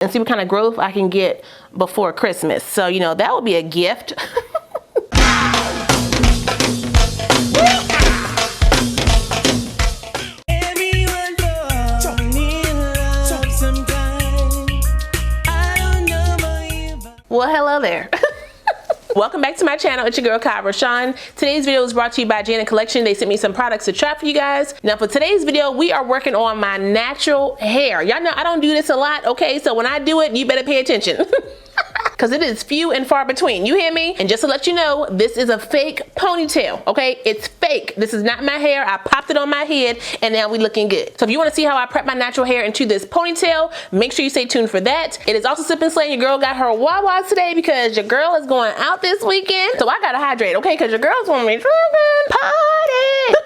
and see what kind of growth I can get before Christmas. So, you know, that would be a gift. Well, hello there. Welcome back to my channel. It's your girl RaShon. Today's video is brought to you by Janet Collection. They sent me some products to try for you guys. Now for today's video, we are working on my natural hair. Y'all know I don't do this a lot, okay? So when I do it, you better pay attention. Because it is few and far between. You hear me? And just to let you know, this is a fake ponytail, okay? It's fake. This is not my hair. I popped it on my head and now we looking good. So if you want to see how I prep my natural hair into this ponytail, make sure you stay tuned for that. It is also Sip and Slay. Your girl got her Wawa today because your girl is going out this weekend. So I gotta hydrate, okay? Because your girl's want me to party.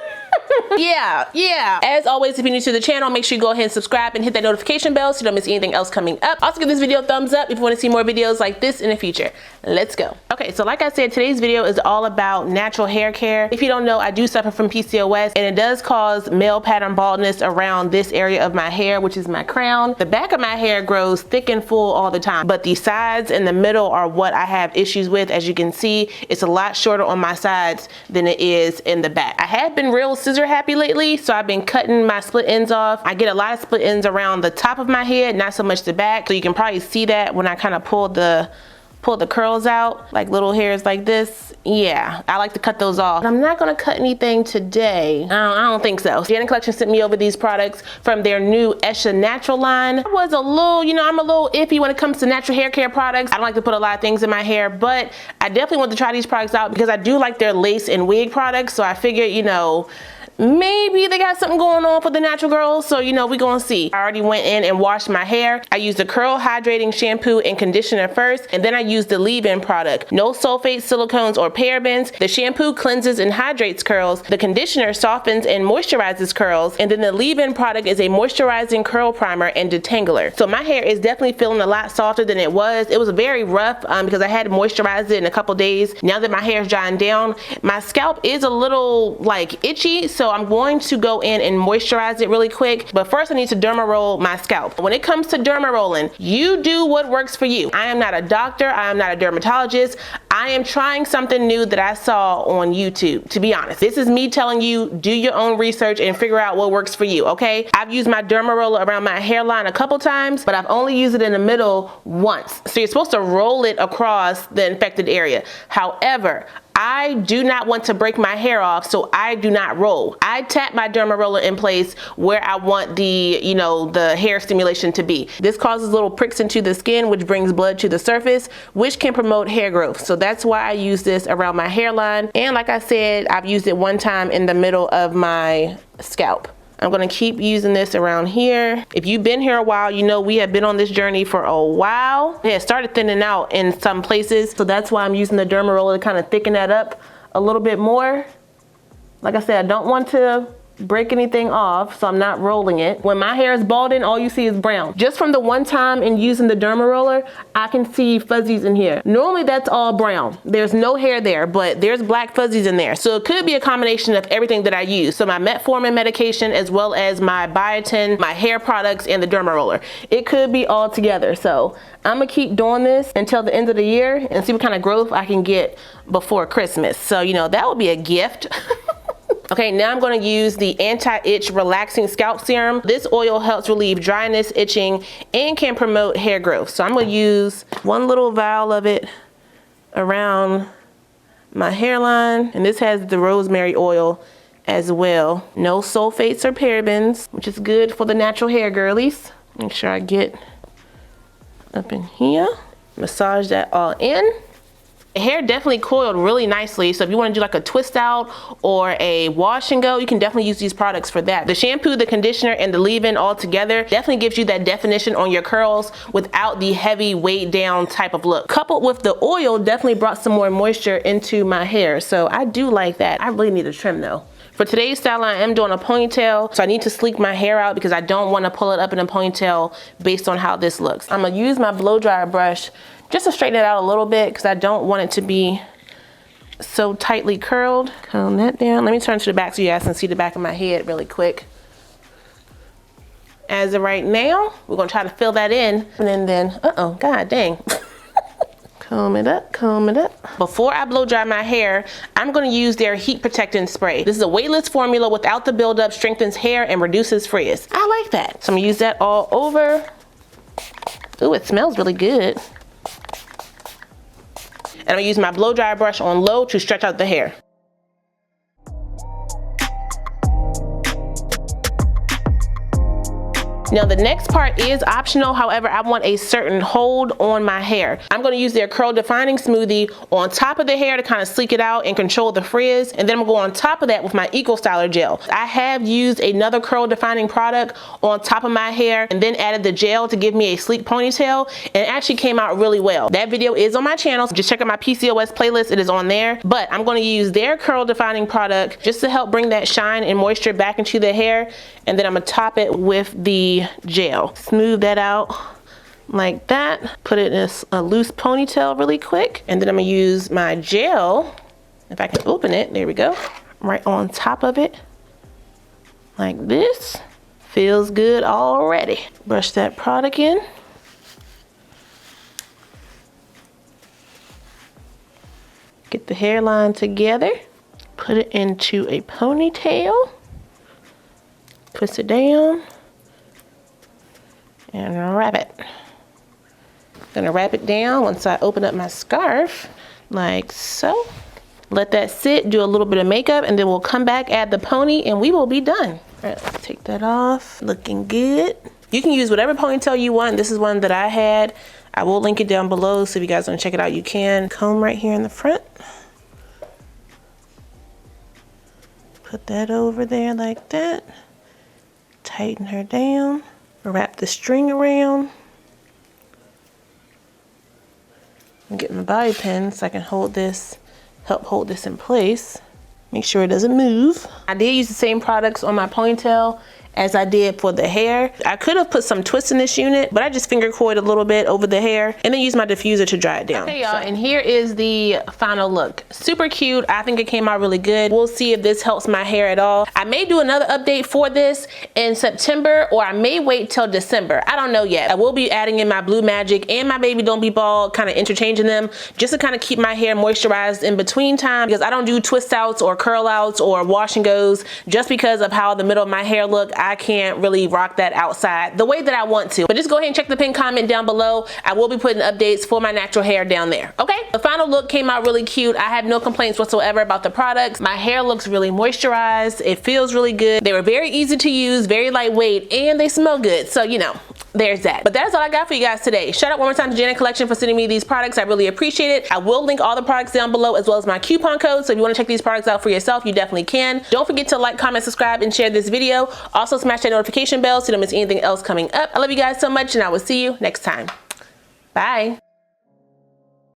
Yeah. As always, if you're new to the channel, make sure you go ahead and subscribe and hit that notification bell so you don't miss anything else coming up. Also give this video a thumbs up if you want to see more videos like this in the future. Let's go. Okay, so like I said, today's video is all about natural hair care. If you don't know, I do suffer from PCOS and it does cause male pattern baldness around this area of my hair, which is my crown. The back of my hair grows thick and full all the time, but the sides and the middle are what I have issues with. As you can see, it's a lot shorter on my sides than it is in the back. I have been real scissor happy lately, so I've been cutting my split ends off. I get a lot of split ends around the top of my head, not so much the back. So you can probably see that when I kind of pull the curls out, like little hairs like this. Yeah, I like to cut those off. But I'm not gonna cut anything today. I don't think so. Janet Collection sent me over these products from their new Esha natural line. I was a little, you know, I'm a little iffy when it comes to natural hair care products. I don't like to put a lot of things in my hair, but I definitely want to try these products out because I do like their lace and wig products. So I figured, you know, maybe they got something going on for the natural girls, so you know, we gonna see. I already went in and washed my hair. I used the curl hydrating shampoo and conditioner first, and then I used the leave-in product. No sulfates, silicones, or parabens. The shampoo cleanses and hydrates curls. The conditioner softens and moisturizes curls, and then the leave-in product is a moisturizing curl primer and detangler. So my hair is definitely feeling a lot softer than it was. It was very rough because I had moisturized it in a couple days. Now that my hair is drying down, my scalp is a little like itchy, so I'm going to go in and moisturize it really quick. But first I need to derma roll my scalp. When it comes to derma rolling, you do what works for you. I am not a doctor. I am not a dermatologist. I am trying something new that I saw on YouTube, to be honest. This is me telling you, do your own research and figure out what works for you, okay? I've used my derma roller around my hairline a couple times, but I've only used it in the middle once. So you're supposed to roll it across the infected area. However, I do not want to break my hair off, so I do not roll. I tap my derma roller in place where I want the, you know, the hair stimulation to be. This causes little pricks into the skin, which brings blood to the surface, which can promote hair growth. So that's why I use this around my hairline. And like I said, I've used it one time in the middle of my scalp. I'm gonna keep using this around here. If you've been here a while, you know we have been on this journey for a while. It started thinning out in some places, so that's why I'm using the derma roller to kind of thicken that up a little bit more. Like I said, I don't want to break anything off, so I'm not rolling it. When my hair is balding, all you see is brown. Just from the one time in using the derma roller, I can see fuzzies in here. Normally that's all brown. There's no hair there, but there's black fuzzies in there. So it could be a combination of everything that I use. So my metformin medication, as well as my biotin, my hair products, and the derma roller. It could be all together. So I'm gonna keep doing this until the end of the year and see what kind of growth I can get before Christmas. So, you know, that would be a gift. Okay, now I'm going to use the anti-itch relaxing scalp serum. This oil helps relieve dryness, itching, and can promote hair growth. So I'm going to use one little vial of it around my hairline. And this has the rosemary oil as well. No sulfates or parabens, which is good for the natural hair girlies. Make sure I get up in here. Massage that all in. Hair definitely coiled really nicely, so if you want to do like a twist out or a wash and go, you can definitely use these products for that. The shampoo, the conditioner, and the leave-in all together definitely gives you that definition on your curls without the heavy weighed down type of look. Coupled with the oil definitely brought some more moisture into my hair, so I do like that. I really need to trim though. For today's style, I am doing a ponytail, so I need to sleek my hair out because I don't want to pull it up in a ponytail based on how this looks. I'm gonna use my blow dryer brush just to straighten it out a little bit because I don't want it to be so tightly curled. Comb that down. Let me turn to the back so you guys can see the back of my head really quick. as of right now. We're gonna try to fill that in, and then, god dang. Comb it up, comb it up. Before I blow dry my hair, I'm gonna use their heat protectant spray. This is a weightless formula without the buildup, strengthens hair and reduces frizz. I like that. So I'm gonna use that all over. Ooh, it smells really good. And I'm gonna use my blow dry brush on low to stretch out the hair. Now the next part is optional, however, I want a certain hold on my hair. I'm gonna use their curl defining smoothie on top of the hair to kind of sleek it out and control the frizz, and then I'm gonna go on top of that with my Eco Styler gel. I have used another curl defining product on top of my hair and then added the gel to give me a sleek ponytail, and it actually came out really well. That video is on my channel, so just check out my PCOS playlist, it is on there. But I'm gonna use their curl defining product just to help bring that shine and moisture back into the hair, and then I'm gonna top it with the gel. Smooth that out like that. Put it in a loose ponytail really quick. And then I'm gonna use my gel, if I can open it, there we go, right on top of it, like this. Feels good already. Brush that product in. Get the hairline together. Put it into a ponytail. Twist it down. And wrap it. Gonna wrap it down once I open up my scarf, like so. Let that sit, do a little bit of makeup, and then we'll come back, add the pony, and we will be done. All right, let's take that off. Looking good. You can use whatever ponytail you want. This is one that I had. I will link it down below, so if you guys want to check it out, you can. Comb right here in the front. Put that over there like that. Tighten her down. Wrap the string around. I'm getting my bobby pin so I can hold this, help hold this in place. Make sure it doesn't move. I did use the same products on my ponytail as I did for the hair. I could have put some twist in this unit, but I just finger coiled a little bit over the hair and then use my diffuser to dry it down. Okay, y'all, and here is the final look. Super cute. I think it came out really good. We'll see if this helps my hair at all. I may do another update for this in September, or I may wait till December. I don't know yet. I will be adding in my Blue Magic and my Baby Don't Be Bald, kind of interchanging them just to kind of keep my hair moisturized in between time, because I don't do twist outs or curl outs or wash and goes just because of how the middle of my hair look. I can't really rock that outside the way that I want to. But just go ahead and check the pinned comment down below. I will be putting updates for my natural hair down there. Okay, the final look came out really cute. I have no complaints whatsoever about the products. My hair looks really moisturized. It feels really good. They were very easy to use, very lightweight, and they smell good. So, you know, there's that. But that's all I got for you guys today. Shout out one more time to Janet Collection for sending me these products. I really appreciate it. I will link all the products down below as well as my coupon code. So if you want to check these products out for yourself, you definitely can. Don't forget to like, comment, subscribe, and share this video. Also smash that notification bell so you don't miss anything else coming up. I love you guys so much, and I will see you next time. Bye.